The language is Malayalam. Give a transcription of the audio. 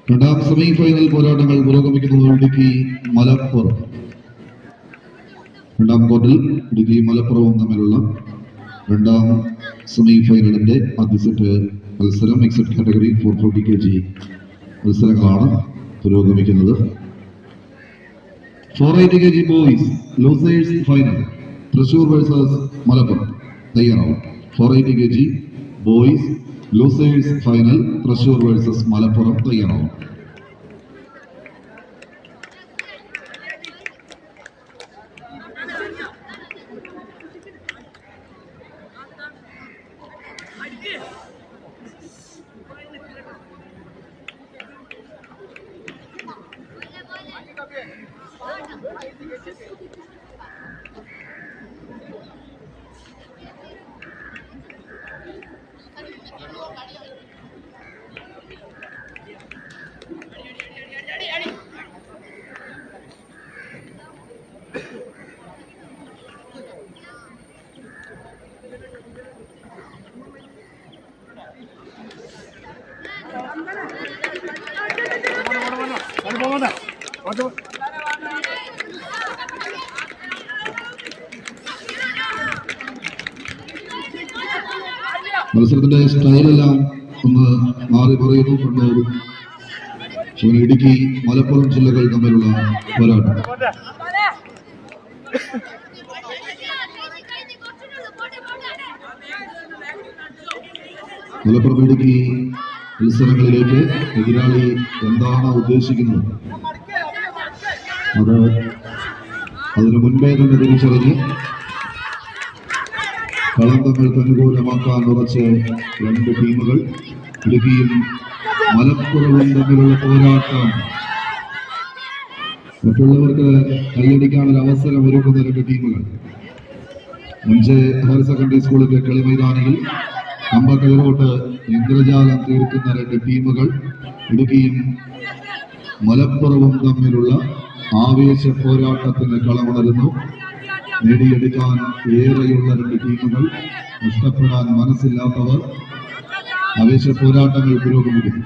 രണ്ടാം സെമി ഫൈനൽ പോരാട്ടങ്ങൾ പുരോഗമിക്കുന്നത് ഇടുക്കി മലപ്പുറം. രണ്ടാം ക്വാർട്ടറിൽ ഇടുക്കി മലപ്പുറവും തമ്മിലുള്ള രണ്ടാം സെമി ഫൈനലിന്റെ ആദ്യ സെറ്റ് മത്സരം മിക്സഡ് കാറ്റഗറി 440 kg മത്സരങ്ങളാണ് പുരോഗമിക്കുന്നത്. 480 kg boys losers final Thrissur versus Malappuram. തയ്യാറാവും. 480 kg boys losers final Thrissur versus Malappuram. തയ്യാറാവും. മത്സരത്തിന്റെ സ്റ്റൈലെല്ലാം ഒന്ന് മാറി പറയുന്നു. കണ്ണൂർ, ഇടുക്കി, മലപ്പുറം ജില്ലകൾ തമ്മിലുള്ള പോരാട്ടം. മലപ്പുറം ഇടുക്കി മത്സരങ്ങളിലേക്ക് എതിരാളി എന്താണ് ഉദ്ദേശിക്കുന്നത് അതിനു മുൻപേ തന്നെ തിരിച്ചറിഞ്ഞ് കളം തങ്ങൾക്ക് അനുകൂലമാക്കാൻ ഉറച്ച് രണ്ട് ടീമുകൾ. ഇടുക്കിയും മലപ്പുറവും തമ്മിലുള്ള പോരാട്ടം. മറ്റുള്ളവർക്ക് കൈയടിക്കാനുള്ള അവസരം ഒരുക്കുന്ന രണ്ട് ടീമുകൾ. 5 ഹയർ സെക്കൻഡറി സ്കൂളിന്റെ കളിമൈതാനിയിൽ കമ്പക്കയറോട്ട് ഇന്ദ്രജാലം തീർക്കുന്ന രണ്ട് ടീമുകൾ. ഇടുക്കിയും മലപ്പുറവും തമ്മിലുള്ള ആവേശ പോരാട്ടത്തിന് കളമുണരുന്നു. നേടിയെടുക്കാൻ ഏറെയുള്ള രണ്ട് ടീമുകൾ, നഷ്ടപ്പെടാൻ മനസ്സില്ലാത്തവർ. ആവേശ പോരാട്ടങ്ങൾ പുരോഗമിക്കുന്നു.